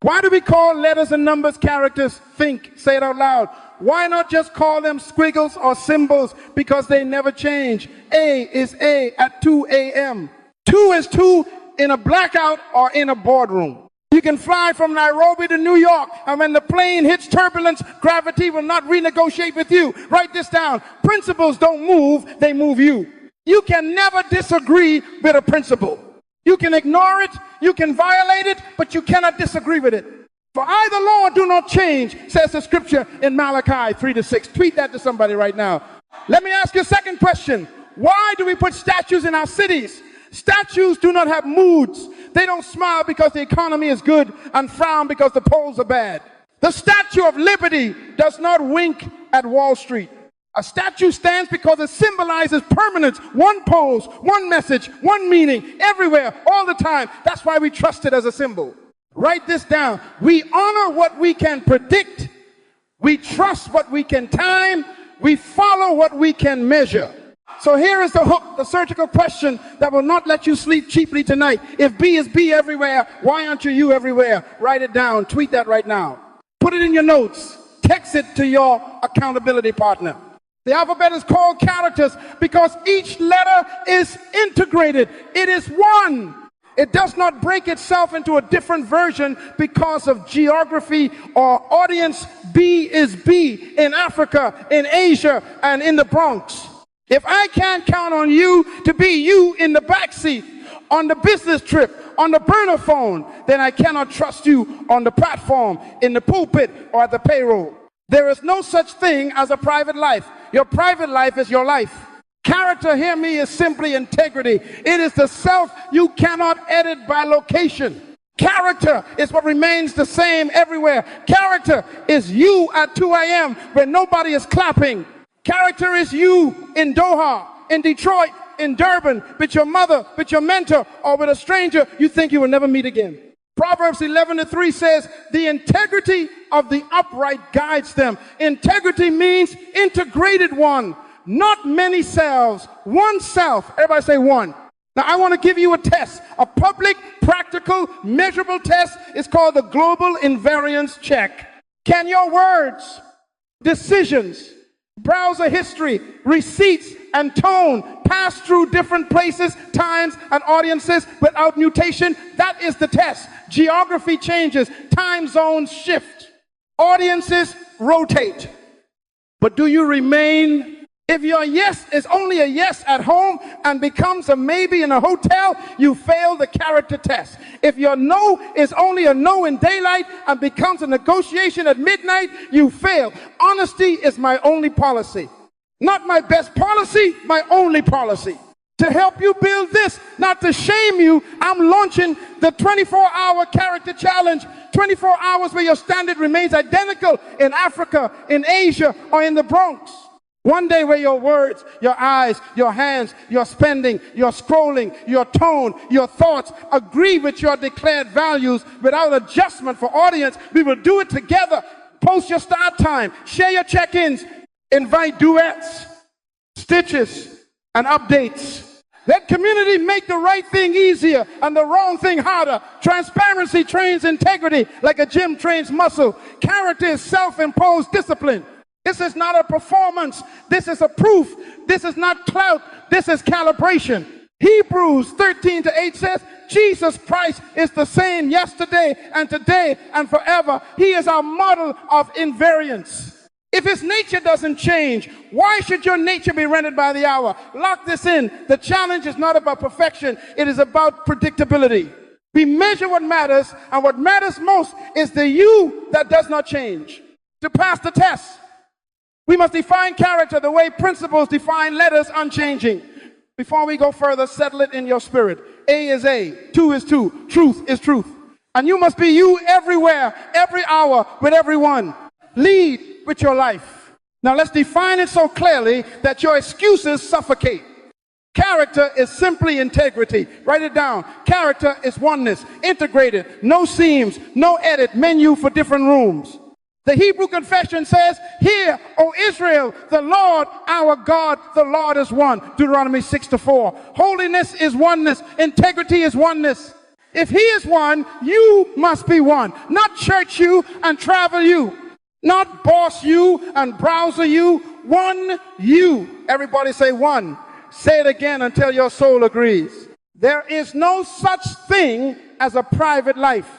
Why do we call letters and numbers characters? Think, say it out loud. Why not just call them squiggles or symbols? Because they never change. A is A at 2 a.m. 2 is 2 in a blackout or in a boardroom. You can fly from Nairobi to New York, and when the plane hits turbulence, gravity will not renegotiate with you. Write this down. Principles don't move, they move you. You can never disagree with a principle. You can ignore it, you can violate it, but you cannot disagree with it. For I, the Lord, do not change, says the scripture in Malachi 3-6. Tweet that to somebody right now. Let me ask you a second question. Why do we put statues in our cities? Statues do not have moods. They don't smile because the economy is good and frown because the polls are bad. The Statue of Liberty does not wink at Wall Street. A statue stands because it symbolizes permanence, one pose, one message, one meaning, everywhere, all the time. That's why we trust it as a symbol. Write this down. We honor what we can predict. We trust what we can time. We follow what we can measure. So here is the hook, the surgical question that will not let you sleep cheaply tonight. If B is B everywhere, why aren't you everywhere? Write it down. Tweet that right now. Put it in your notes. Text it to your accountability partner. The alphabet is called characters because each letter is integrated. It is one. It does not break itself into a different version because of geography or audience. B is B in Africa, in Asia, and in the Bronx. If I can't count on you to be you in the backseat, on the business trip, on the burner phone, then I cannot trust you on the platform, in the pulpit, or at the payroll. There is no such thing as a private life. Your private life is your life. Character, hear me, is simply integrity. It is the self you cannot edit by location. Character is what remains the same everywhere. Character is you at 2 a.m. when nobody is clapping. Character is you in Doha, in Detroit, in Durban, with your mother, with your mentor, or with a stranger you think you will never meet again. Proverbs 11:3 says, the integrity of the upright guides them. Integrity means integrated one, not many selves, one self. Everybody say one. Now I want to give you a test, a public, practical, measurable test. It's called the Global Invariance Check. Can your words, decisions, browser history, receipts, and tone pass through different places, times, and audiences without mutation? That is the test. Geography changes, time zones shift, audiences rotate. But do you remain? If your yes is only a yes at home and becomes a maybe in a hotel, you fail the character test. If your no is only a no in daylight and becomes a negotiation at midnight, you fail. Honesty is my only policy. Not my best policy, my only policy. To help you build this, not to shame you, I'm launching the 24-hour character challenge. 24 hours where your standard remains identical in Africa, in Asia, or in the Bronx. One day where your words, your eyes, your hands, your spending, your scrolling, your tone, your thoughts agree with your declared values without adjustment for audience. We will do it together. Post your start time, share your check-ins, invite duets, stitches, and updates. Let community make the right thing easier and the wrong thing harder. Transparency trains integrity like a gym trains muscle. Character is self-imposed discipline. This is not a performance. This is a proof. This is not clout. This is calibration. Hebrews 13:8 says, Jesus Christ is the same yesterday and today and forever. He is our model of invariance. If his nature doesn't change, why should your nature be rendered by the hour? Lock this in. The challenge is not about perfection. It is about predictability. We measure what matters, and what matters most is the you that does not change. To pass the test, we must define character the way principles define letters, unchanging. Before we go further, settle it in your spirit. A is A, 2 is 2, truth is truth. And you must be you everywhere, every hour, with everyone. Lead with your life. Now let's define it so clearly that your excuses suffocate. Character is simply integrity. Write it down. Character is oneness, integrated, no seams, no edit, menu for different rooms. The Hebrew confession says, hear, O Israel, the Lord our God, the Lord is one. Deuteronomy 6:4. Holiness is oneness. Integrity is oneness. If he is one, you must be one. Not church you and travel you. Not boss you and browser you. One you. Everybody say one. Say it again until your soul agrees. There is no such thing as a private life.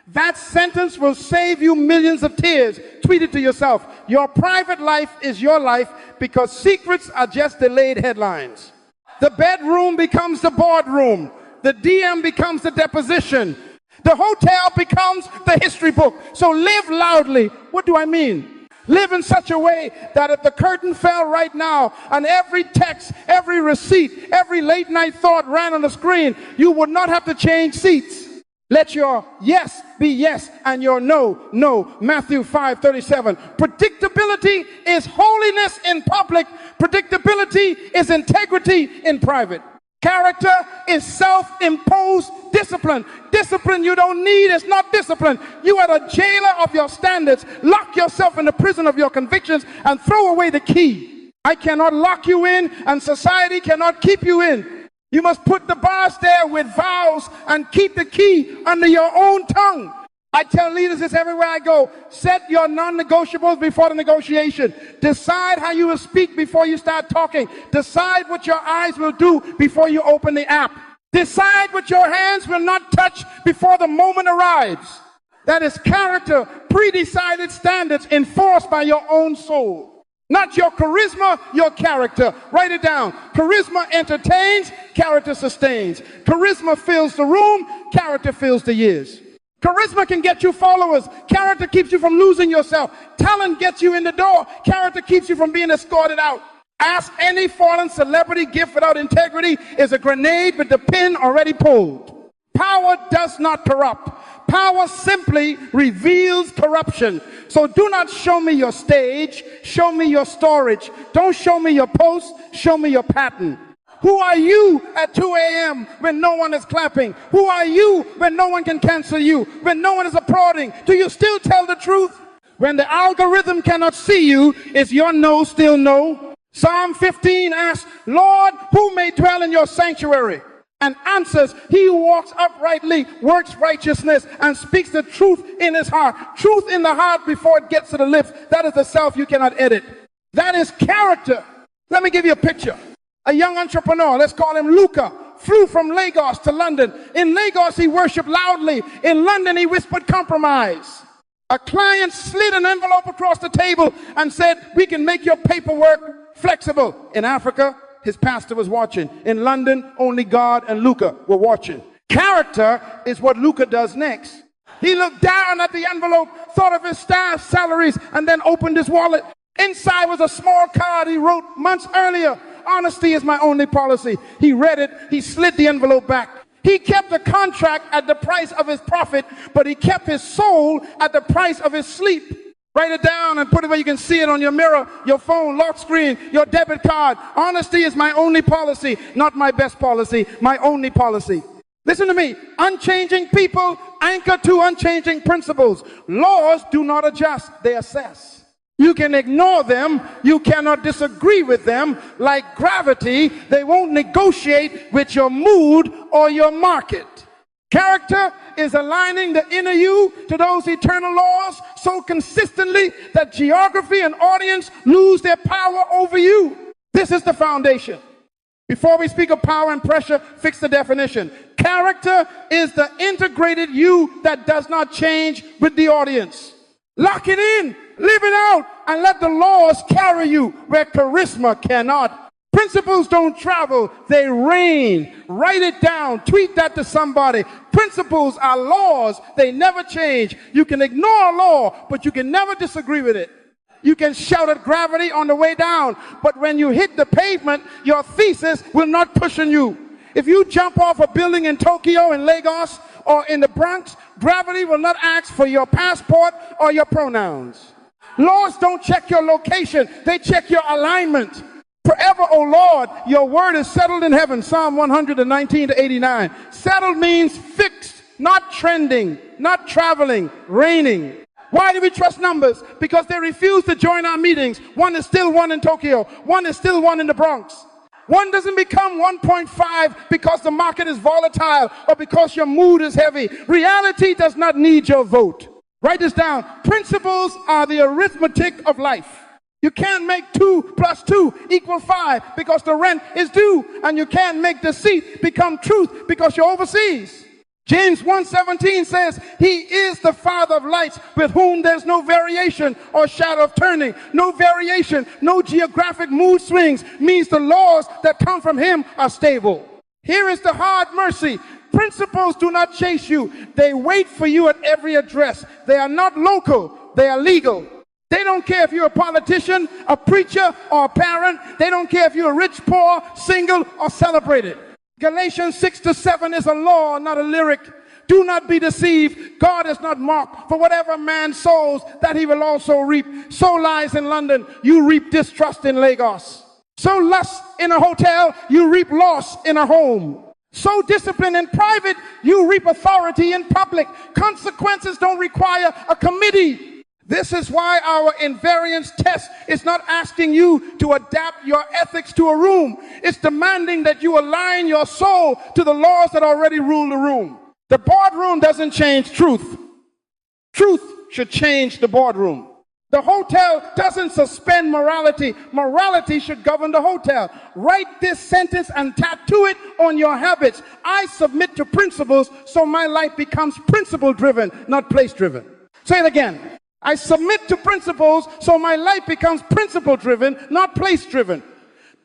That sentence will save you millions of tears. Tweet it to yourself. Your private life is your life because secrets are just delayed headlines. The bedroom becomes the boardroom. The DM becomes the deposition. The hotel becomes the history book. So live loudly. What do I mean? Live in such a way that if the curtain fell right now and every text, every receipt, every late night thought ran on the screen, you would not have to change seats. Let your yes be yes and your no, no. Matthew 5:37. Predictability is holiness in public. Predictability is integrity in private. Character is self-imposed discipline. Discipline you don't need is not discipline. You are the jailer of your standards. Lock yourself in the prison of your convictions and throw away the key. I cannot lock you in and society cannot keep you in. You must put the bars there with vows and keep the key under your own tongue. I tell leaders this everywhere I go. Set your non-negotiables before the negotiation. Decide how you will speak before you start talking. Decide what your eyes will do before you open the app. Decide what your hands will not touch before the moment arrives. That is character, pre-decided standards enforced by your own soul. Not your charisma, your character. Write it down. Charisma entertains, character sustains. Charisma fills the room, character fills the years. Charisma can get you followers. Character keeps you from losing yourself. Talent gets you in the door. Character keeps you from being escorted out. Ask any fallen celebrity, gift without integrity is a grenade with the pin already pulled. Power does not corrupt. Power simply reveals corruption. So do not show me your stage, show me your storage. Don't show me your post, show me your pattern. Who are you at 2 a.m. when no one is clapping? Who are you when no one can cancel you? When no one is applauding? Do you still tell the truth? When the algorithm cannot see you, is your no still no? Psalm 15 asks, Lord, who may dwell in your sanctuary? And answers, he who walks uprightly, works righteousness, and speaks the truth in his heart. Truth in the heart before it gets to the lips. That is the self you cannot edit. That is character. Let me give you a picture. A young entrepreneur, let's call him Luca, flew from Lagos to London. In Lagos, he worshiped loudly. In London, he whispered compromise. A client slid an envelope across the table and said, we can make your paperwork flexible. In Africa, his pastor was watching. In London, only God and Luca were watching. Character is what Luca does next. He looked down at the envelope, thought of his staff's salaries, and then opened his wallet. Inside was a small card he wrote months earlier. Honesty is my only policy. He read it. He slid the envelope back. He kept the contract at the price of his profit, but he kept his soul at the price of his sleep. Write it down and put it where you can see it on your mirror, your phone, lock screen, your debit card. Honesty is my only policy, not my best policy, my only policy. Listen to me. Unchanging people anchor to unchanging principles. Laws do not adjust, they assess. You can ignore them. You cannot disagree with them. Like gravity, they won't negotiate with your mood or your market. Character is aligning the inner you to those eternal laws so consistently that geography and audience lose their power over you. This is the foundation. Before we speak of power and pressure, fix the definition. Character is the integrated you that does not change with the audience. Lock it in, live it out, and let the laws carry you where charisma cannot. Principles don't travel, they reign. Write it down, tweet that to somebody. Principles are laws, they never change. You can ignore a law, but you can never disagree with it. You can shout at gravity on the way down, but when you hit the pavement, your thesis will not cushion you. If you jump off a building in Tokyo, in Lagos, or in the Bronx, gravity will not ask for your passport or your pronouns. Laws don't check your location, they check your alignment. Forever, O Lord, your word is settled in heaven. Psalm 119-89. Settled means fixed, not trending, not traveling, reigning. Why do we trust numbers? Because they refuse to join our meetings. One is still one in Tokyo. One is still one in the Bronx. One doesn't become 1.5 because the market is volatile or because your mood is heavy. Reality does not need your vote. Write this down. Principles are the arithmetic of life. You can't make 2 plus 2 equal 5 because the rent is due, and you can't make deceit become truth because you're overseas. James 1:17 says, he is the Father of lights, with whom there's no variation or shadow of turning. No variation, no geographic mood swings means the laws that come from him are stable. Here is the hard mercy. Principles do not chase you. They wait for you at every address. They are not local, they are legal. They don't care if you're a politician, a preacher, or a parent. They don't care if you're rich, poor, single, or celebrated. Galatians 6-7 is a law, not a lyric. Do not be deceived. God is not mocked. For whatever man sows, that he will also reap. Sow lies in London, you reap distrust in Lagos. Sow lust in a hotel, you reap loss in a home. Sow discipline in private, you reap authority in public. Consequences don't require a committee. This is why our invariance test is not asking you to adapt your ethics to a room. It's demanding that you align your soul to the laws that already rule the room. The boardroom doesn't change truth. Truth should change the boardroom. The hotel doesn't suspend morality. Morality should govern the hotel. Write this sentence and tattoo it on your habits. I submit to principles so my life becomes principle-driven, not place-driven. Say it again. I submit to principles so my life becomes principle-driven, not place-driven.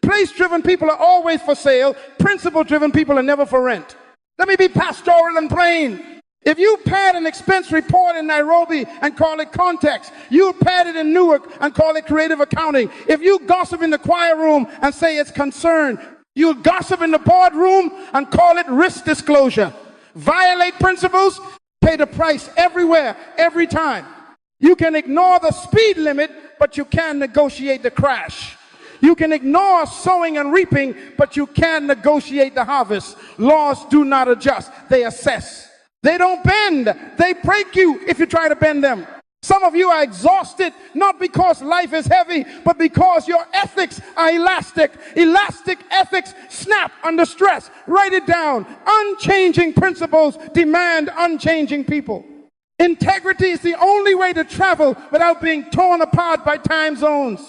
Place-driven people are always for sale. Principle-driven people are never for rent. Let me be pastoral and plain. If you pad an expense report in Nairobi and call it context, you pad it in Newark and call it creative accounting. If you gossip in the choir room and say it's concern, you gossip in the boardroom and call it risk disclosure. Violate principles, pay the price everywhere, every time. You can ignore the speed limit, but you can negotiate the crash. You can ignore sowing and reaping, but you can negotiate the harvest. Laws do not adjust, they assess. They don't bend, they break you if you try to bend them. Some of you are exhausted, not because life is heavy, but because your ethics are elastic. Elastic ethics snap under stress. Write it down. Unchanging principles demand unchanging people. Integrity is the only way to travel without being torn apart by time zones.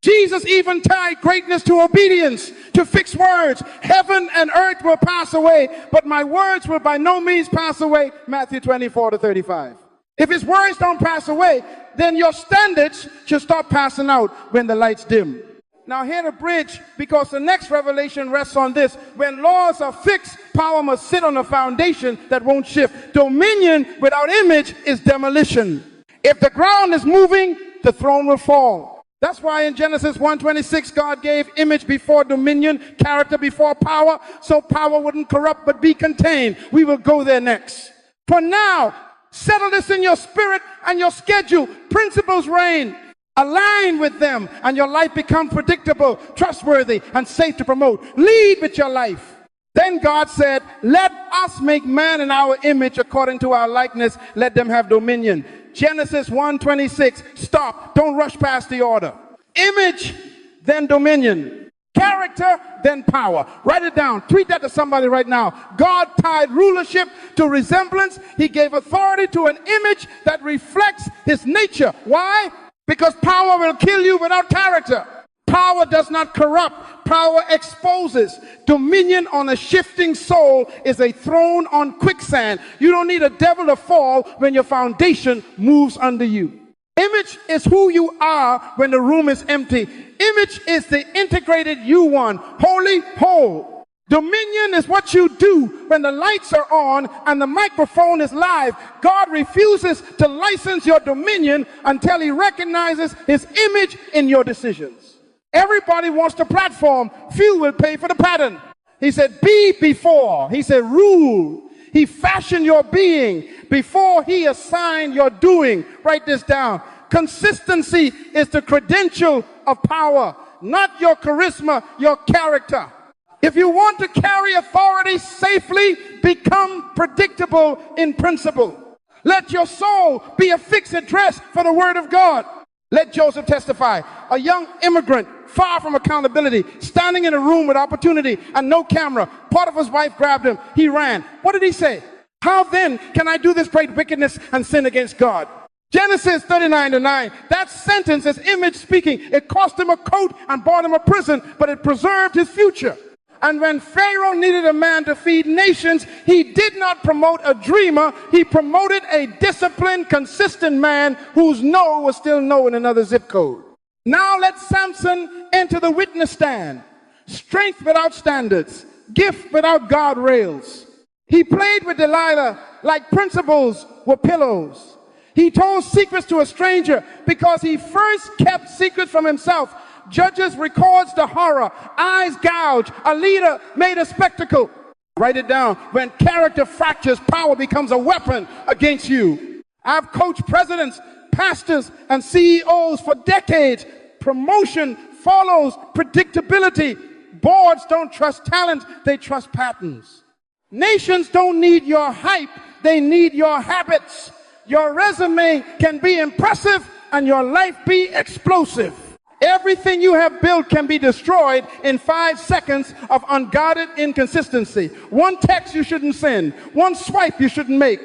Jesus even tied greatness to obedience, to fixed words. Heaven and earth will pass away, but my words will by no means pass away. Matthew 24-35. If his words don't pass away, then your standards should start passing out when the lights dim. Now hear the bridge, because the next revelation rests on this. When laws are fixed, power must sit on a foundation that won't shift. Dominion without image is demolition. If the ground is moving, the throne will fall. That's why in Genesis 1:26, God gave image before dominion, character before power, so power wouldn't corrupt but be contained. We will go there next. For now, settle this in your spirit and your schedule. Principles reign. Align with them, and your life becomes predictable, trustworthy, and safe to promote. Lead with your life. Then God said, let us make man in our image according to our likeness. Let them have dominion. Genesis 1:26. Stop. Don't rush past the order. Image, then dominion. Character, then power. Write it down. Tweet that to somebody right now. God tied rulership to resemblance. He gave authority to an image that reflects his nature. Why? Because power will kill you without character. Power does not corrupt. Power exposes. Dominion on a shifting soul is a throne on quicksand. You don't need a devil to fall when your foundation moves under you. Image is who you are when the room is empty. Image is the integrated you one, holy, whole. Dominion is what you do when the lights are on and the microphone is live. God refuses to license your dominion until he recognizes his image in your decisions. Everybody wants the platform. Few will pay for the pattern. He said, be before. He said, rule. He fashioned your being before he assigned your doing. Write this down. Consistency is the credential of power, not your charisma, your character. If you want to carry authority safely, become predictable in principle. Let your soul be a fixed address for the word of God. Let Joseph testify. A young immigrant, far from accountability, standing in a room with opportunity and no camera. Potiphar's wife grabbed him. He ran. What did he say? How then can I do this great wickedness and sin against God? Genesis 39:9. That sentence is image speaking. It cost him a coat and bought him a prison, but it preserved his future. And when Pharaoh needed a man to feed nations, he did not promote a dreamer. He promoted a disciplined, consistent man whose no was still no in another zip code. Now let Samson enter the witness stand. Strength without standards, gift without guardrails. He played with Delilah like principles were pillows. He told secrets to a stranger because he first kept secrets from himself. Judges records the horror, eyes gouge, a leader made a spectacle. Write it down. When character fractures, power becomes a weapon against you. I've coached presidents, pastors, and CEOs for decades. Promotion follows predictability. Boards don't trust talent, they trust patterns. Nations don't need your hype, they need your habits. Your resume can be impressive and your life be explosive. Everything you have built can be destroyed in 5 seconds of unguarded inconsistency. One text you shouldn't send, one swipe you shouldn't make,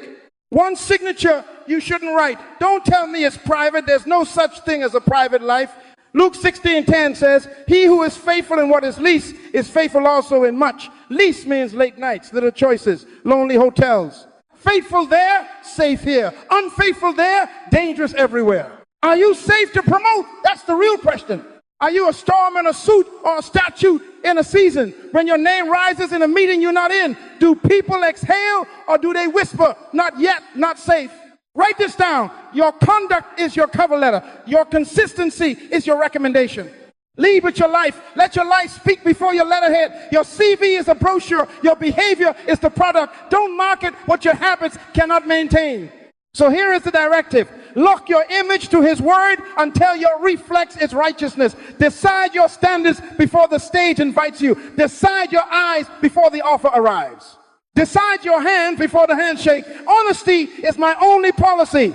one signature you shouldn't write. Don't tell me it's private. There's no such thing as a private life. Luke 16:10 says, he who is faithful in what is least is faithful also in much. Least means late nights, little choices, lonely hotels. Faithful there, safe here. Unfaithful there, dangerous everywhere. Are you safe to promote? That's the real question. Are you a storm in a suit or a statue in a season? When your name rises in a meeting you're not in, do people exhale or do they whisper, not yet, not safe? Write this down. Your conduct is your cover letter. Your consistency is your recommendation. Lead with your life. Let your life speak before your letterhead. Your CV is a brochure. Your behavior is the product. Don't market what your habits cannot maintain. So here is the directive. Lock your image to his word until your reflex is righteousness. Decide your standards before the stage invites you. Decide your eyes before the offer arrives. Decide your hand before the handshake. Honesty is my only policy.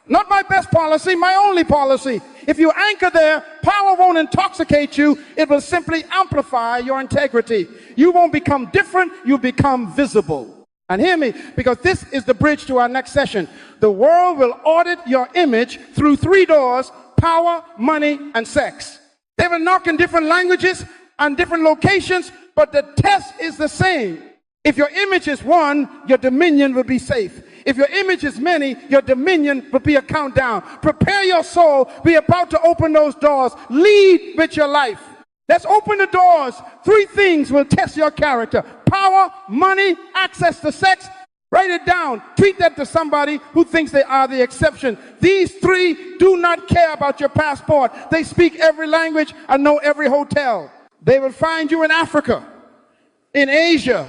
Not my best policy, my only policy. If you anchor there, power won't intoxicate you. It will simply amplify your integrity. You won't become different, you become visible. And hear me, because this is the bridge to our next session. The world will audit your image through 3 doors: power, money, and sex. They will knock in different languages and different locations, but the test is the same. If your image is 1, your dominion will be safe. If your image is many, your dominion will be a countdown. Prepare your soul. We're about to open those doors. Lead with your life. Let's open the doors. 3 things will test your character: power, money, access to sex. Write it down. Treat that to somebody who thinks they are the exception. These 3 do not care about your passport. They speak every language and know every hotel. They will find you in Africa, in Asia,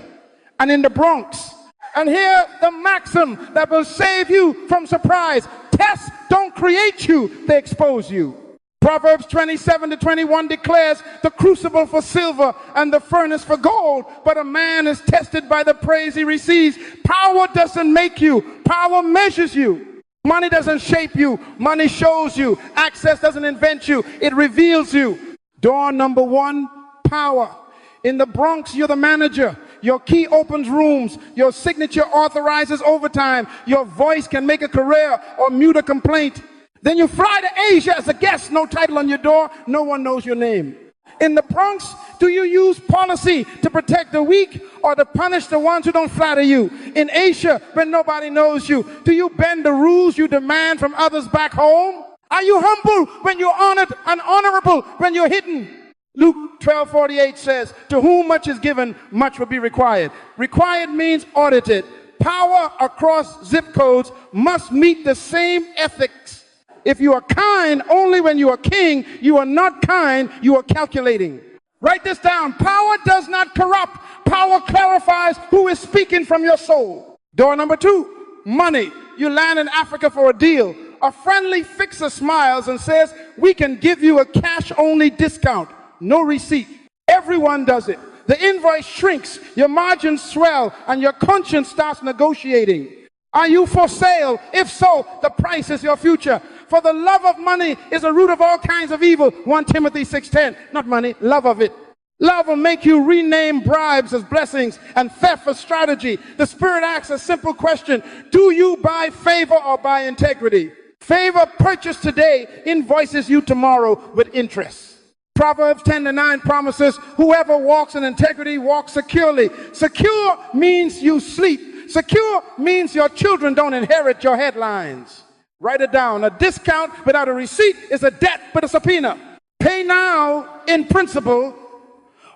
and in the Bronx. And hear the maxim that will save you from surprise: tests don't create you, they expose you. Proverbs 27:21 declares, the crucible for silver and the furnace for gold, but a man is tested by the praise he receives. Power doesn't make you, power measures you. Money doesn't shape you, money shows you. Access doesn't invent you, it reveals you. Door number 1, power. In the Bronx, you're the manager. Your key opens rooms. Your signature authorizes overtime. Your voice can make a career or mute a complaint. Then you fly to Asia as a guest, no title on your door, no one knows your name. In the Bronx, do you use policy to protect the weak or to punish the ones who don't flatter you? In Asia, when nobody knows you, do you bend the rules you demand from others back home? Are you humble when you're honored and honorable when you're hidden? Luke 12:48 says, to whom much is given, much will be required. Required means audited. Power across zip codes must meet the same ethics. If you are kind only when you are king, you are not kind, you are calculating. Write this down. Power does not corrupt. Power clarifies who is speaking from your soul. Door number 2, money. You land in Africa for a deal. A friendly fixer smiles and says, we can give you a cash-only discount. No receipt. Everyone does it. The invoice shrinks, your margins swell, and your conscience starts negotiating. Are you for sale? If so, the price is your future. For the love of money is a root of all kinds of evil. 1 Timothy 6:10. Not money, love of it. Love will make you rename bribes as blessings and theft as strategy. The Spirit asks a simple question: do you buy favor or buy integrity? Favor purchased today invoices you tomorrow with interest. Proverbs 10:9 promises, whoever walks in integrity walks securely. Secure means you sleep. Secure means your children don't inherit your headlines. Write it down. A discount without a receipt is a debt with a subpoena. Pay now in principle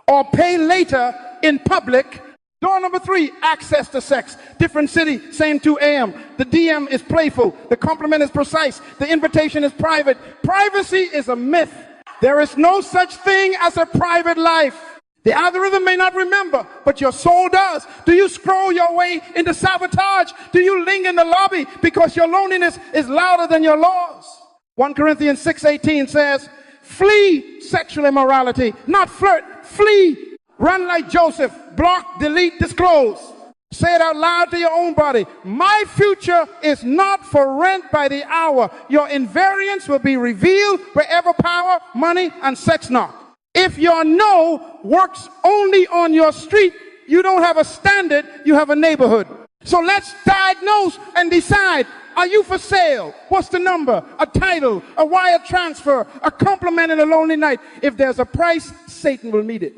or pay later in public. Door number 3, access to sex. Different city, same 2 a.m. The DM is playful. The compliment is precise. The invitation is private. Privacy is a myth. There is no such thing as a private life. The algorithm may not remember, but your soul does. Do you scroll your way into sabotage? Do you linger in the lobby because your loneliness is louder than your laws? 1 Corinthians 6:18 says, flee sexual immorality, not flirt, flee. Run like Joseph, block, delete, disclose. Say it out loud to your own body. My future is not for rent by the hour. Your invariance will be revealed wherever power, money, and sex knock. If your no works only on your street, you don't have a standard, you have a neighborhood. So let's diagnose and decide. Are you for sale? What's the number? A title, a wire transfer, a compliment in a lonely night. If there's a price, Satan will meet it.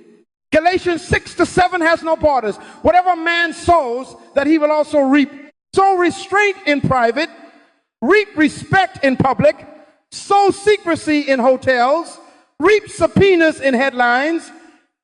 Galatians 6-7 has no borders. Whatever man sows, that he will also reap. Sow restraint in private, reap respect in public, sow secrecy in hotels, reap subpoenas in headlines.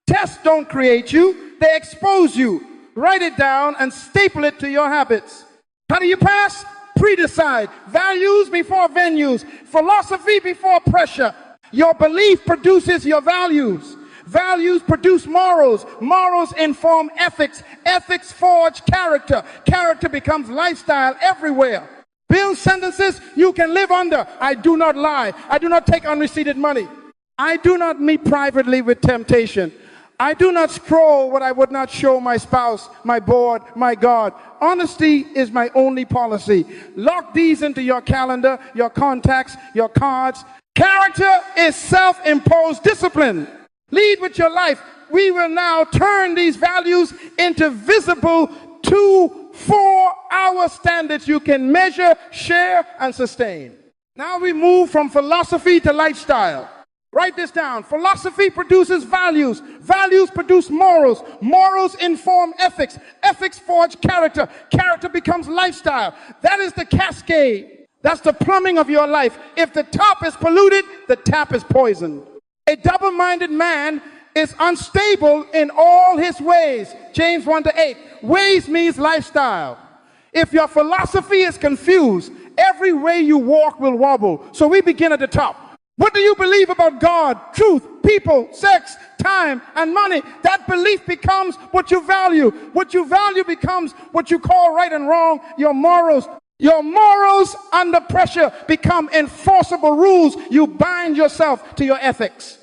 Tests don't create you, they expose you. Write it down and staple it to your habits. How do you pass? Pre-decide. Values before venues. Philosophy before pressure. Your belief produces your values. Values produce morals. Morals inform ethics. Ethics forge character. Character becomes lifestyle everywhere. Build sentences you can live under. I do not lie. I do not take unreceipted money. I do not meet privately with temptation. I do not scroll what I would not show my spouse, my board, my God. Honesty is my only policy. Lock these into your calendar, your contacts, your cards. Character is self-imposed discipline. Lead with your life. We will now turn these values into visible 2-4-hour standards you can measure, share, and sustain. Now we move from philosophy to lifestyle. Write this down. Philosophy produces values. Values produce morals. Morals inform ethics. Ethics forge character. Character becomes lifestyle. That is the cascade. That's the plumbing of your life. If the top is polluted, the tap is poisoned. A double-minded man is unstable in all his ways. James 1-8. Ways means lifestyle. If your philosophy is confused, every way you walk will wobble. So we begin at the top. What do you believe about God, truth, people, sex, time, and money? That belief becomes what you value. What you value becomes what you call right and wrong, your morals. Your morals under pressure become enforceable rules. You bind yourself to your ethics.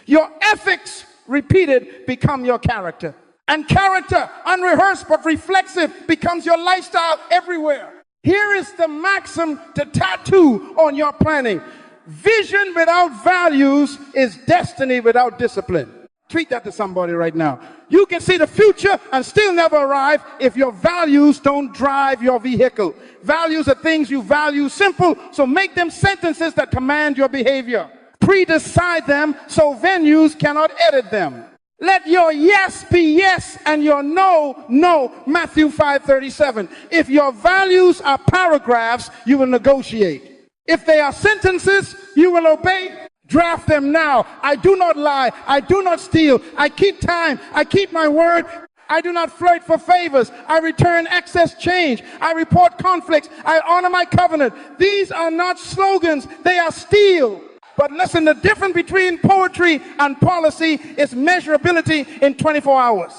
Your ethics, repeated, become your character. And character, unrehearsed but reflexive, becomes your lifestyle everywhere. Here is the maxim to tattoo on your planning. Vision without values is destiny without discipline. Treat that to somebody right now. You can see the future and still never arrive if your values don't drive your vehicle. Values are things you value simple, so make them sentences that command your behavior. Pre-decide them so venues cannot edit them. Let your yes be yes and your no, no. Matthew 5:37. If your values are paragraphs, you will negotiate. If they are sentences, you will obey. Draft them now. I do not lie. I do not steal. I keep time. I keep my word. I do not flirt for favors. I return excess change. I report conflicts. I honor my covenant. These are not slogans. They are steel. But listen, the difference between poetry and policy is measurability in 24 hours.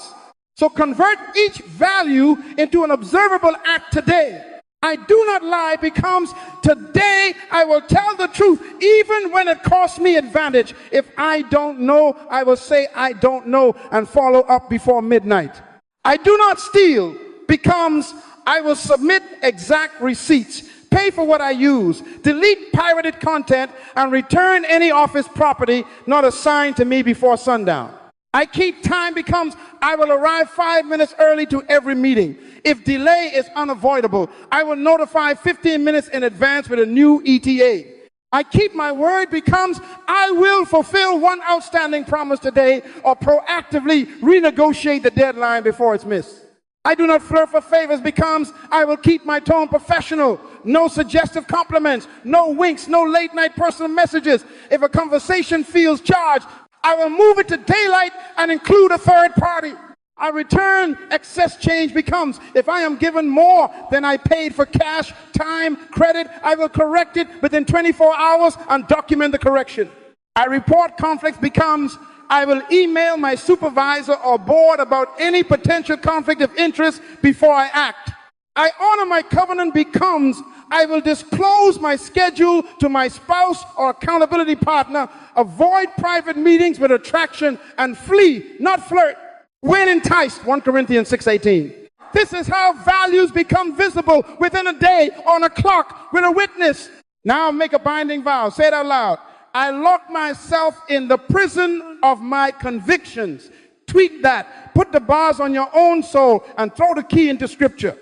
So convert each value into an observable act today. I do not lie becomes today I will tell the truth even when it costs me advantage. If I don't know, I will say I don't know and follow up before midnight. I do not steal becomes I will submit exact receipts. pay for what I use, delete pirated content, and return any office property not assigned to me before sundown. I keep time becomes I will arrive 5 minutes early to every meeting. If delay is unavoidable, I will notify 15 minutes in advance with a new ETA. I keep my word becomes I will fulfill one outstanding promise today or proactively renegotiate the deadline before it's missed. I do not flirt for favors becomes I will keep my tone professional. No suggestive compliments, no winks, no late night personal messages. If a conversation feels charged, I will move it to daylight and include a third party. I return excess change becomes if I am given more than I paid for cash, time, credit, I will correct it within 24 hours and document the correction. I report conflicts becomes I will email my supervisor or board about any potential conflict of interest before I act. I honor my covenant becomes I will disclose my schedule to my spouse or accountability partner, avoid private meetings with attraction, and flee, not flirt, when enticed, 1 Corinthians 6:18. This is how values become visible within a day, on a clock, with a witness. Now make a binding vow. Say it out loud. I lock myself in the prison of my convictions. Tweet that. Put the bars on your own soul and throw the key into scripture.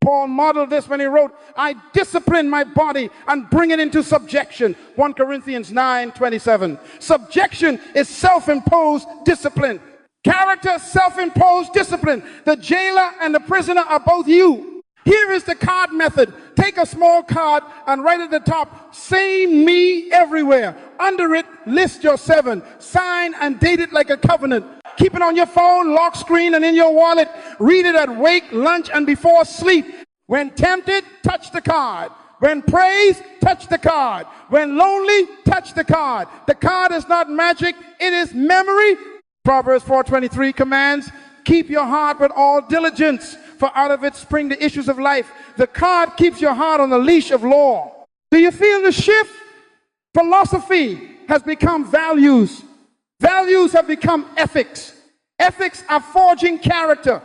Paul modeled this when he wrote, I discipline my body and bring it into subjection. 1 Corinthians 9:27. Subjection is self-imposed discipline. Character, self-imposed discipline. The jailer and the prisoner are both you. Here is the card method. Take a small card and write at the top, say me everywhere. Under it, list your 7. Sign and date it like a covenant. Keep it on your phone, lock screen, and in your wallet. Read it at wake, lunch, and before sleep. When tempted, touch the card. When praised, touch the card. When lonely, touch the card. The card is not magic, it is memory. Proverbs 4:23 commands, keep your heart with all diligence, for out of it spring the issues of life. The card keeps your heart on the leash of law. Do you feel the shift? Philosophy has become values. Values have become ethics. Ethics are forging character.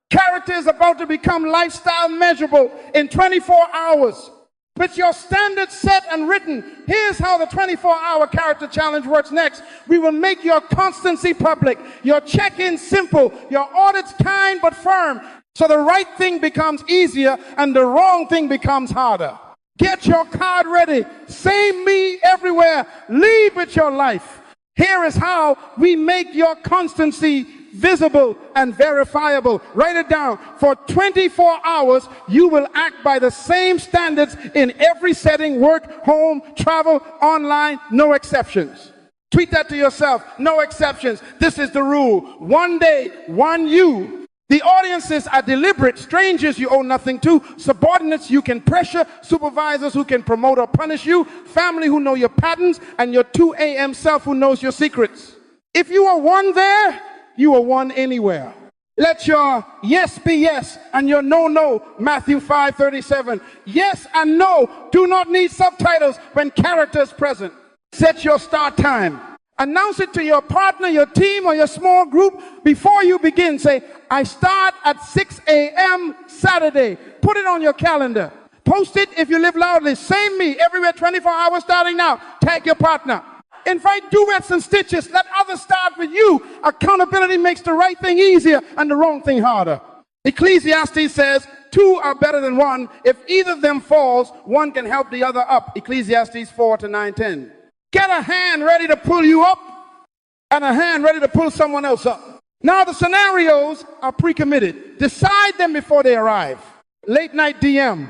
Character is about to become lifestyle measurable in 24 hours. With your standards set and written, here's how the 24-hour character challenge works next. We will make your constancy public, your check-in simple, your audits kind but firm, so the right thing becomes easier and the wrong thing becomes harder. Get your card ready. Say me everywhere. Lead with your life. Here is how we make your constancy visible and verifiable. Write it down. For 24 hours, you will act by the same standards in every setting, work, home, travel, online, no exceptions. Tweet that to yourself. No exceptions. This is the rule. One day, one you. The audiences are deliberate. Strangers you owe nothing to. Subordinates you can pressure. Supervisors who can promote or punish you. Family who know your patterns. And your 2 a.m. self who knows your secrets. If you are one there, you are one anywhere. Let your yes be yes and your no, no. Matthew 5:37. Yes and no do not need subtitles when character is present. Set your start time. Announce it to your partner, your team, or your small group before you begin. Say, I start at 6 a.m. Saturday. Put it on your calendar. Post it if you live loudly. Say me everywhere, 24 hours starting now. Tag your partner. Invite duets and stitches. Let others start with you. Accountability makes the right thing easier and the wrong thing harder. Ecclesiastes says, 2 are better than 1. If either of them falls, one can help the other up. Ecclesiastes 4:9-10. Get a hand ready to pull you up and a hand ready to pull someone else up. Now the scenarios are pre-committed. Decide them before they arrive. Late night DM.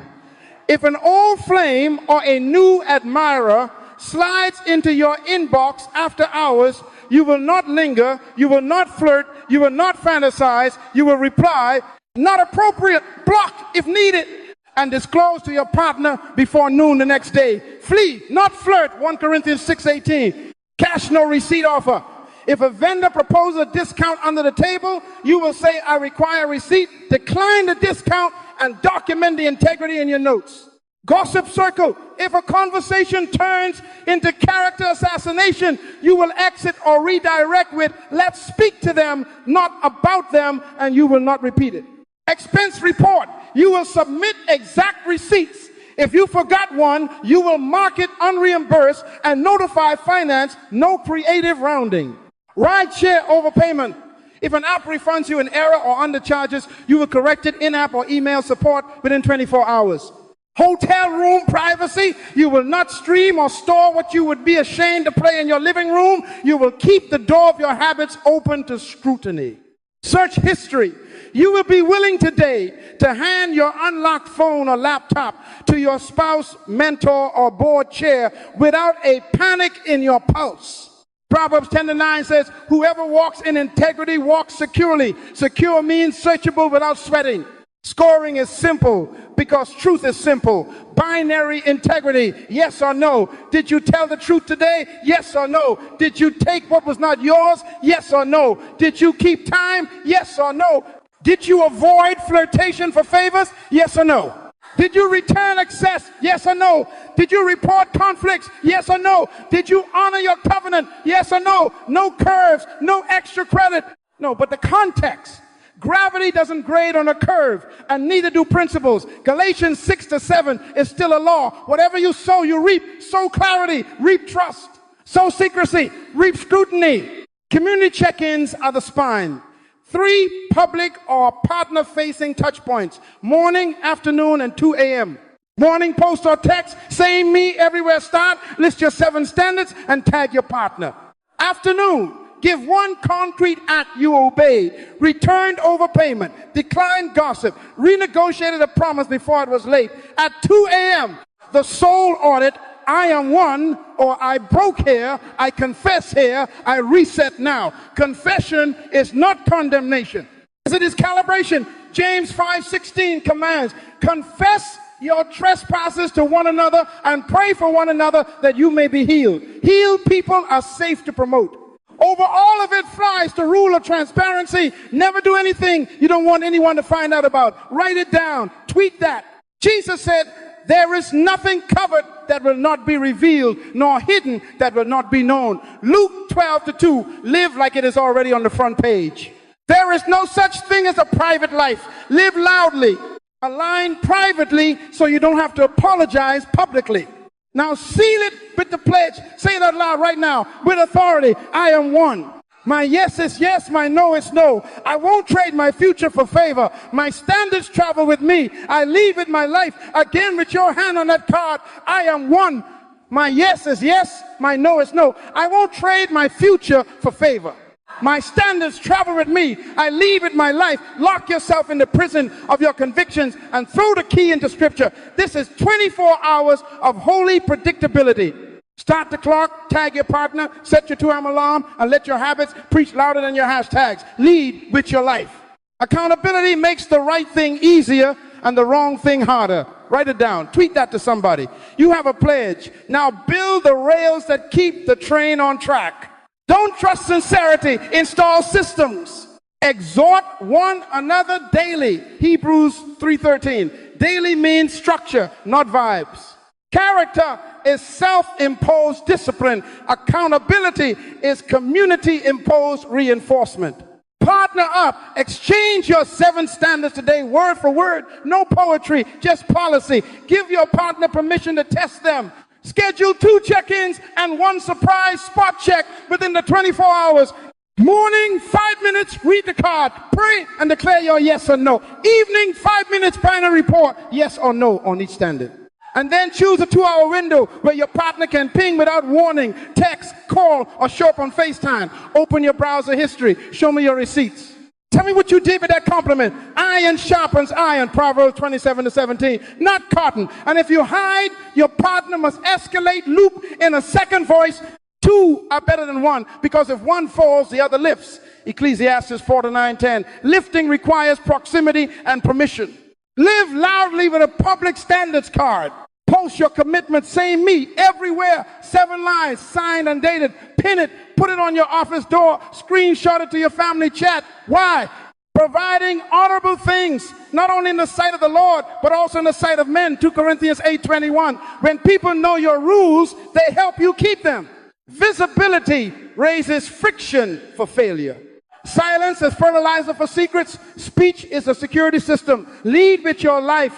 If an old flame or a new admirer slides into your inbox after hours, you will not linger, you will not flirt, you will not fantasize, you will reply, not appropriate, block if needed, and disclose to your partner before noon the next day. Flee, not flirt, 1 Corinthians 6:18. Cash no receipt offer. If a vendor proposes a discount under the table, you will say, I require a receipt, decline the discount, and document the integrity in your notes. Gossip circle. If a conversation turns into character assassination, you will exit or redirect with, let's speak to them, not about them, and you will not repeat it. Expense report. You will submit exact receipts. If you forgot one, you will mark it unreimbursed and notify finance, no creative rounding. Rideshare overpayment. If an app refunds you an error or undercharges, you will correct it in-app or email support within 24 hours. Hotel room privacy. You will not stream or store what you would be ashamed to play in your living room. You will keep the door of your habits open to scrutiny. Search history. You will be willing today to hand your unlocked phone or laptop to your spouse, mentor, or board chair without a panic in your pulse. Proverbs 10:9 says, whoever walks in integrity walks securely. Secure means searchable without sweating. Scoring is simple because truth is simple. Binary integrity, yes or no. Did you tell the truth today? Yes or no. Did you take what was not yours? Yes or no. Did you keep time? Yes or no. Did you avoid flirtation for favors? Yes or no. Did you return excess? Yes or no. Did you report conflicts? Yes or no. Did you honor your covenant? Yes or no. No curves, no extra credit. No, but the context. Gravity doesn't grade on a curve, and neither do principles. Galatians 6-7 is still a law. Whatever you sow, you reap. Sow clarity, reap trust. Sow secrecy, reap scrutiny. Community check-ins are the spine. 3 public or partner-facing touch points. Morning, afternoon, and 2 a.m. Morning post or text, same me everywhere start, list your 7 standards, and tag your partner. Afternoon, give 1 concrete act you obeyed, returned overpayment, declined gossip, renegotiated a promise before it was late. At 2 a.m., the soul audit, I am one, or I broke here, I confess here, I reset now. Confession is not condemnation. It is calibration. James 5:16 commands, confess your trespasses to one another and pray for one another that you may be healed. Healed people are safe to promote. Over all of it flies the rule of transparency. Never do anything you don't want anyone to find out about. Write it down. Tweet that. Jesus said, there is nothing covered that will not be revealed, nor hidden that will not be known. Luke 12:2, live like it is already on the front page. There is no such thing as a private life. Live loudly. Align privately so you don't have to apologize publicly. Now seal it with the pledge. Say it out loud right now with authority. I am one. My yes is yes, my no is no. I won't trade my future for favor. My standards travel with me. I leave with my life. Again with your hand on that card. I am one. My yes is yes, my no is no. I won't trade my future for favor. My standards travel with me. I leave with my life. Lock yourself in the prison of your convictions and throw the key into scripture. This is 24 hours of holy predictability. Start the clock, tag your partner, set your 2-hour alarm, and let your habits preach louder than your hashtags. Lead with your life. Accountability makes the right thing easier and the wrong thing harder. Write it down. Tweet that to somebody. You have a pledge. Now build the rails that keep the train on track. Don't trust sincerity. Install systems. Exhort one another daily. Hebrews 3:13. Daily means structure, not vibes. Character is self-imposed discipline. Accountability is community-imposed reinforcement. Partner up. Exchange your 7 standards today, word for word. No poetry, just policy. Give your partner permission to test them. Schedule 2 check-ins and 1 surprise spot check within the 24 hours. Morning, 5 minutes, read the card. Pray and declare your yes or no. Evening, 5 minutes, final report, yes or no on each standard. And then choose a 2-hour window where your partner can ping without warning, text, call, or show up on FaceTime. Open your browser history. Show me your receipts. Tell me what you did with that compliment. Iron sharpens iron, Proverbs 27:17. Not cotton. And if you hide, your partner must escalate, loop in a second voice. 2 are better than 1, because if one falls, the other lifts. Ecclesiastes 4:9-10. Lifting requires proximity and permission. Live loudly with a public standards card. Post your commitment, same me, everywhere. 7 lines, signed and dated. Pin it, put it on your office door, screenshot it to your family chat. Why? Providing honorable things, not only in the sight of the Lord, but also in the sight of men. 2 Corinthians 8:21. When people know your rules, they help you keep them. Visibility raises friction for failure. Silence is fertilizer for secrets. Speech is a security system. Lead with your life.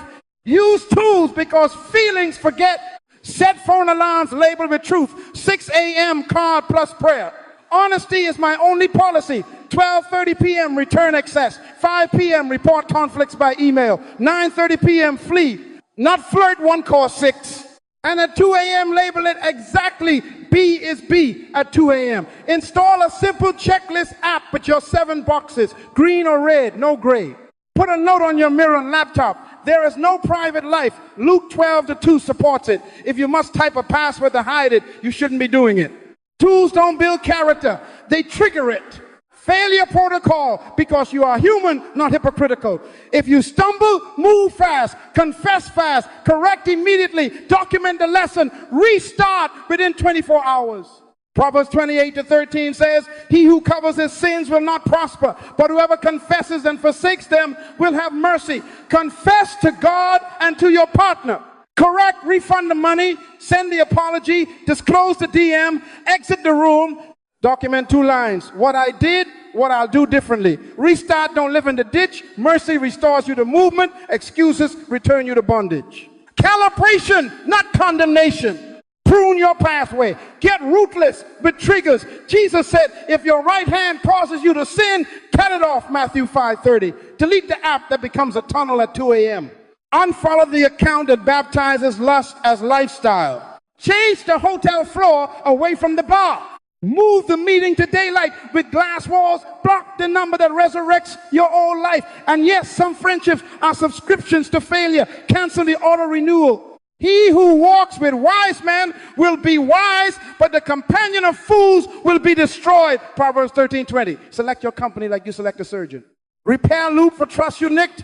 Use tools because feelings forget. Set phone alarms labeled with truth. 6 a.m. card plus prayer. Honesty is my only policy. 12:30 p.m. return excess. 5 p.m. report conflicts by email. 9:30 p.m. flee. Not flirt 1 cause 6. And at 2 a.m. label it exactly B is B at 2 a.m. Install a simple checklist app with your 7 boxes. Green or red, no gray. Put a note on your mirror and laptop. There is no private life. Luke 12:2 supports it. If you must type a password to hide it, you shouldn't be doing it. Tools don't build character. They trigger it. Failure protocol, because you are human, not hypocritical. If you stumble, move fast, confess fast, correct immediately, document the lesson, restart within 24 hours. Proverbs 28:13 says, he who covers his sins will not prosper, but whoever confesses and forsakes them will have mercy. Confess to God and to your partner. Correct, refund the money, send the apology, disclose the DM, exit the room, document 2 lines. What I did, what I'll do differently. Restart, don't live in the ditch. Mercy restores you to movement. Excuses return you to bondage. Calibration, not condemnation. Prune your pathway. Get ruthless with triggers. Jesus said, if your right hand causes you to sin, cut it off, Matthew 5:30. Delete the app that becomes a tunnel at 2 a.m. Unfollow the account that baptizes lust as lifestyle. Change the hotel floor away from the bar. Move the meeting to daylight with glass walls. Block the number that resurrects your old life. And yes, some friendships are subscriptions to failure. Cancel the auto renewal. He who walks with wise men will be wise, but the companion of fools will be destroyed. Proverbs 13:20. Select your company like you select a surgeon. Repair loop for trust you nicked.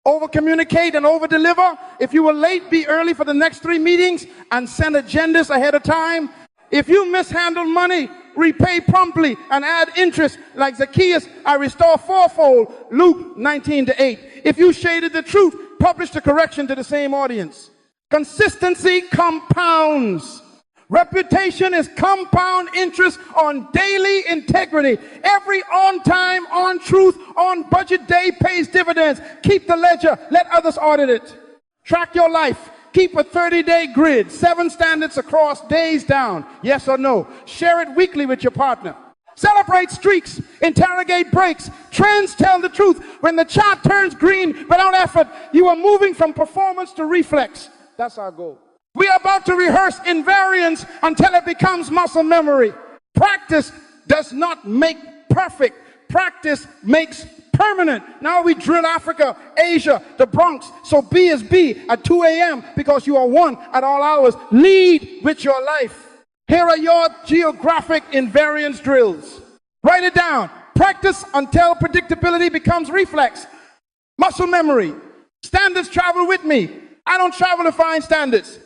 Over communicate and over deliver. If you were late, be early for the next 3 meetings and send agendas ahead of time. If you mishandle money, repay promptly and add interest. Like Zacchaeus, I restore fourfold. Luke 19:8. If you shaded the truth, publish the correction to the same audience. Consistency compounds. Reputation is compound interest on daily integrity. Every on time, on truth, on budget day pays dividends. Keep the ledger. Let others audit it. Track your life. Keep a 30-day grid. 7 standards across, days down. Yes or no. Share it weekly with your partner. Celebrate streaks. Interrogate breaks. Trends tell the truth. When the chart turns green without effort, you are moving from performance to reflex. That's our goal. We are about to rehearse invariance until it becomes muscle memory. Practice does not make perfect. Practice makes permanent. Now we drill Africa, Asia, the Bronx. So B is B at 2 a.m. because you are one at all hours. Lead with your life. Here are your geographic invariance drills. Write it down. Practice until predictability becomes reflex. Muscle memory. Standards travel with me. I don't travel to find standards.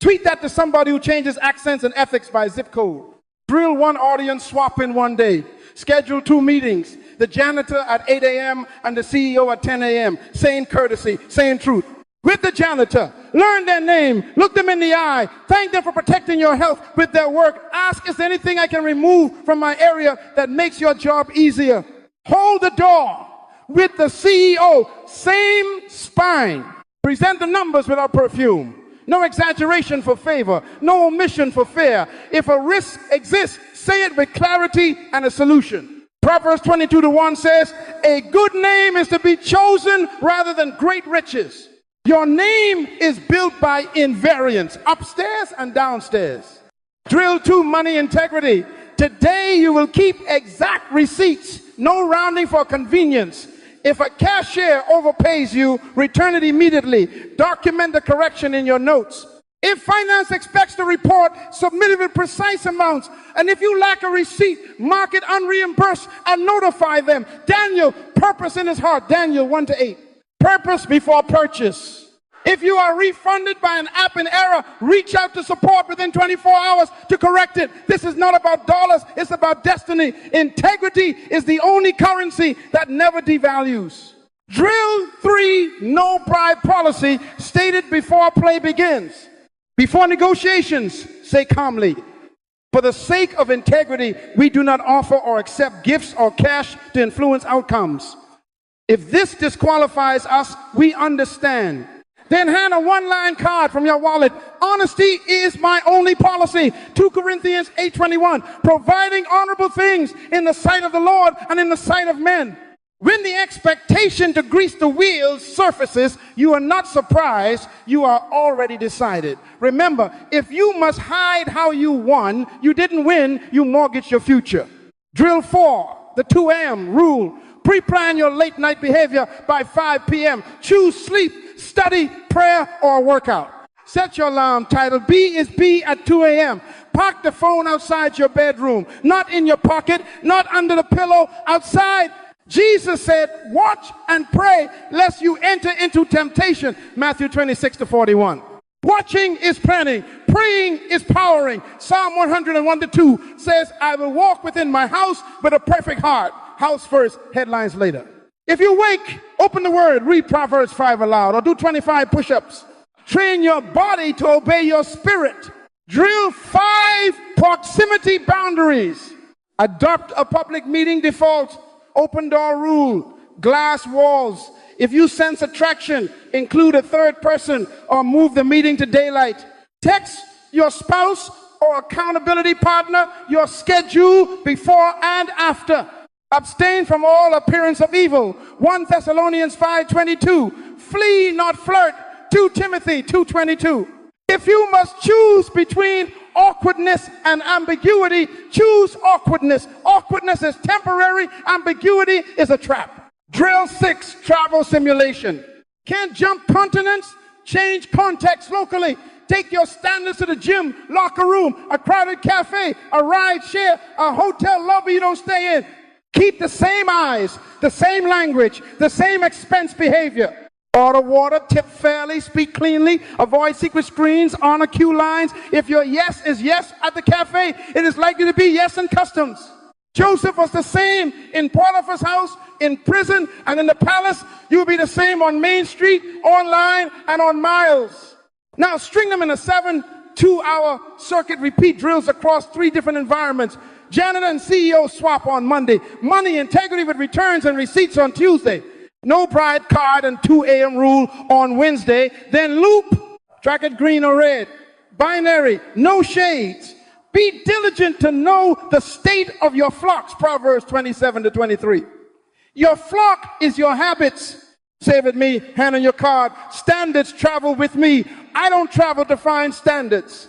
Tweet that to somebody who changes accents and ethics by zip code. Drill 1 audience, swap in 1 day. Schedule 2 meetings. The janitor at 8 a.m. and the CEO at 10 a.m. Same courtesy, same truth. With the janitor, learn their name, look them in the eye, thank them for protecting your health with their work. Ask, is there anything I can remove from my area that makes your job easier? Hold the door. With the CEO, same spine. Present the numbers without perfume. No exaggeration for favor. No omission for fear. If a risk exists, say it with clarity and a solution. Proverbs 22:1 says, a good name is to be chosen rather than great riches. Your name is built by invariance, upstairs and downstairs. Drill 2, money integrity. Today you will keep exact receipts. No rounding for convenience. If a cashier overpays you, return it immediately. Document the correction in your notes. If finance expects the report, submit it with precise amounts. And if you lack a receipt, mark it unreimbursed and notify them. Daniel, purpose in his heart. Daniel 1-8. Purpose before purchase. If you are refunded by an app in error, reach out to support within 24 hours to correct it. This is not about dollars, it's about destiny. Integrity is the only currency that never devalues. Drill 3, no bribe policy, stated before play begins. Before negotiations, say calmly, for the sake of integrity, we do not offer or accept gifts or cash to influence outcomes. If this disqualifies us, we understand. Then hand a one-line card from your wallet. Honesty is my only policy. 2 Corinthians 8:21. Providing honorable things in the sight of the Lord and in the sight of men. When the expectation to grease the wheels surfaces, you are not surprised. You are already decided. Remember, if you must hide how you won, you didn't win, you mortgage your future. Drill 4, the 2 a.m. rule. Pre-plan your late night behavior by 5 p.m. Choose sleep, study, prayer, or workout. Set your alarm title. B is B at 2 a.m. Park the phone outside your bedroom, not in your pocket, not under the pillow, outside. Jesus said, watch and pray lest you enter into temptation. Matthew 26:41. Watching is planning. Praying is powering. Psalm 101:2 says, I will walk within my house with a perfect heart. House first, headlines later. If you wake, open the word, read Proverbs 5 aloud, or do 25 push-ups. Train your body to obey your spirit. Drill 5 proximity boundaries. Adopt a public meeting default. Open door rule. Glass walls. If you sense attraction, include a third person or move the meeting to daylight. Text your spouse or accountability partner your schedule before and after. Abstain from all appearance of evil. 1 Thessalonians 5:22. Flee, not flirt. 2 Timothy 2:22. If you must choose between awkwardness and ambiguity, choose awkwardness. Awkwardness is temporary. Ambiguity is a trap. Drill 6, travel simulation. Can't jump continents? Change context locally. Take your standards to the gym, locker room, a crowded cafe, a ride share, a hotel lobby you don't stay in. Keep the same eyes, the same language, the same expense behavior. Order water, tip fairly, speak cleanly, avoid secret screens, honor queue lines. If your yes is yes at the cafe, it is likely to be yes in customs. Joseph was the same in Potiphar's house, in prison, and in the palace. You'll be the same on Main Street, online, and on miles. Now string them in a 7 2-hour circuit repeat drills across 3 different environments. Janitor and CEO swap on Monday. Money integrity with returns and receipts on Tuesday. No bride card and 2 a.m. rule on Wednesday. Then loop, track it green or red. Binary, no shades. Be diligent to know the state of your flocks. Proverbs 27-23. Your flock is your habits. Say with me, hand on your card. Standards travel with me. I don't travel to find standards.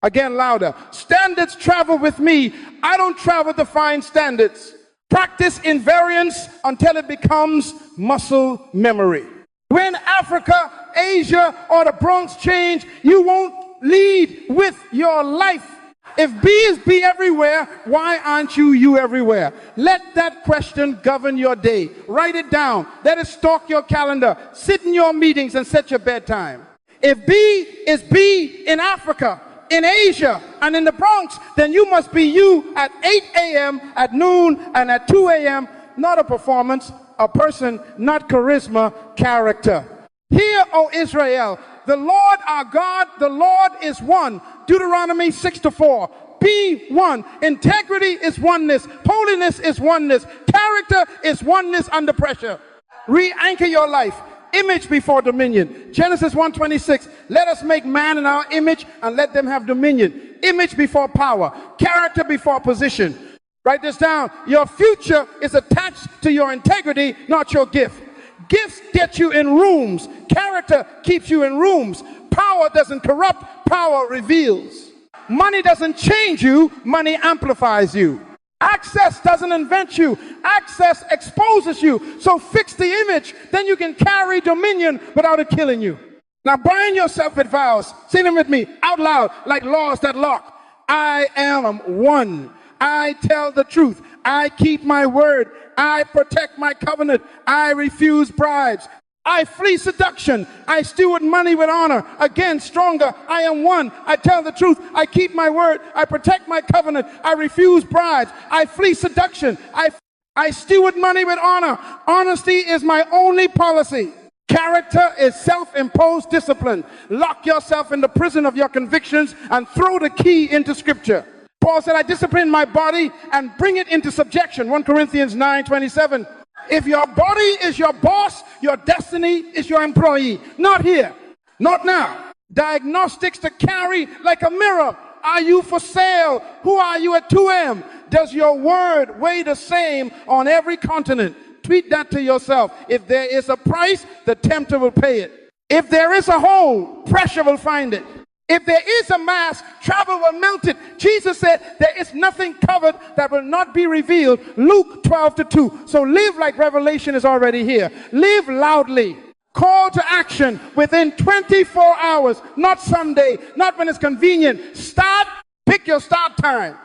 Again, louder. Standards travel with me. I don't travel to find standards. Practice invariance until it becomes muscle memory. When Africa, Asia, or the Bronx change, you won't lead with your life. If B is B everywhere, why aren't you everywhere? Let that question govern your day. Write it down. Let it stalk your calendar. Sit in your meetings and set your bedtime. If B is B in Africa, in Asia, and in the Bronx, then you must be you at 8 a.m., at noon, and at 2 a.m. Not a performance, a person, not charisma, character. Hear, O Israel, the Lord our God, the Lord is one. Deuteronomy 6-4. Be one. Integrity is oneness. Holiness is oneness. Character is oneness under pressure. Re-anchor your life. Image before dominion. Genesis 1:26. Let us make man in our image and let them have dominion. Image before power. Character before position. Write this down. Your future is attached to your integrity, not your gift. Gifts get you in rooms. Character keeps you in rooms. Power doesn't corrupt. Power reveals. Money doesn't change you. Money amplifies you. Access doesn't invent you. Access exposes you. So fix the image. Then you can carry dominion without it killing you. Now bind yourself with vows. Say them with me out loud like laws that lock. I am one. I tell the truth. I keep my word. I protect my covenant. I refuse bribes. I flee seduction. I steward money with honor. Again, stronger. I am one. I tell the truth. I keep my word. I protect my covenant. I refuse bribes. I flee seduction. I steward money with honor. Honesty is my only policy. Character is self-imposed discipline. Lock yourself in the prison of your convictions and throw the key into scripture. Paul said, I discipline my body and bring it into subjection. 1 Corinthians 9:27. If your body is your boss, Your destiny is your employee. Not here. Not now. Diagnostics to carry like a mirror. Are you for sale? Who are you at 2 a.m.? Does your word weigh the same on every continent? Tweet that to yourself. If there is a price, the tempter will pay it. If there is a hole, pressure will find it. If there is a mass, travel will melt it. Jesus said there is nothing covered that will not be revealed. Luke 12:2. So live like revelation is already here. Live loudly. Call to action within 24 hours, not Sunday, not when it's convenient. Start, pick your start time.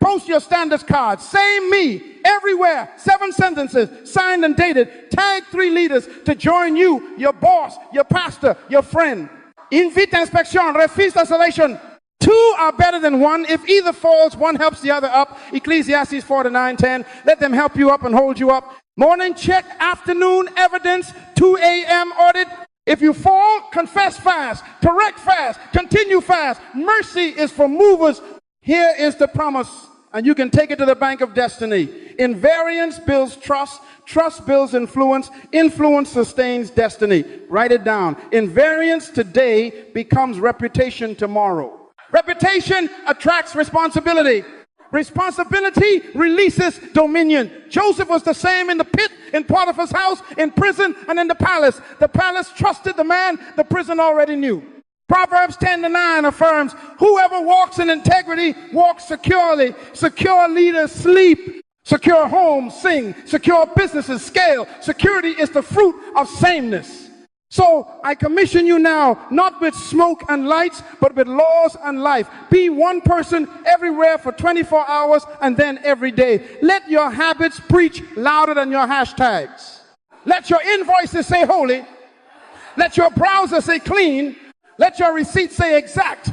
Post your standards card. Say me everywhere. 7 sentences, signed and dated. Tag 3 leaders to join you, your boss, your pastor, your friend. Invite inspection, refuse installation. 2 are better than 1. If either falls, 1 helps the other up. Ecclesiastes 4:9-10. Let them help you up and hold you up. Morning check, afternoon evidence, 2 a.m. audit. If you fall, confess fast, correct fast, continue fast. Mercy is for movers. Here is the promise, and you can take it to the bank of destiny. Invariance builds trust. Trust builds influence. Influence sustains destiny. Write it down. Invariance today becomes reputation tomorrow. Reputation attracts responsibility. Responsibility releases dominion. Joseph was the same in the pit, in Potiphar's house, in prison, and in the palace. The palace trusted the man the prison already knew. Proverbs 10:9 affirms, whoever walks in integrity walks securely. Secure leaders sleep. Secure homes sing. Secure businesses scale. Security is the fruit of sameness. So I commission you now, not with smoke and lights, but with laws and life. Be one person everywhere for 24 hours and then every day. Let your habits preach louder than your hashtags. Let your invoices say holy. Let your browser say clean. Let your receipts say exact.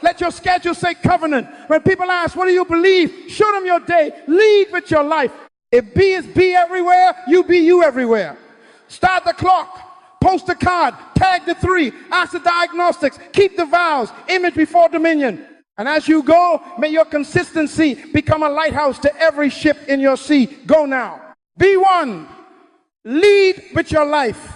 Let your schedule say covenant. When people ask, what do you believe? Show them your day. Lead with your life. If B is B everywhere, you be you everywhere. Start the clock. Post a card. Tag the 3. Ask the diagnostics. Keep the vows. Image before dominion. And as you go, may your consistency become a lighthouse to every ship in your sea. Go now. Be one. Lead with your life.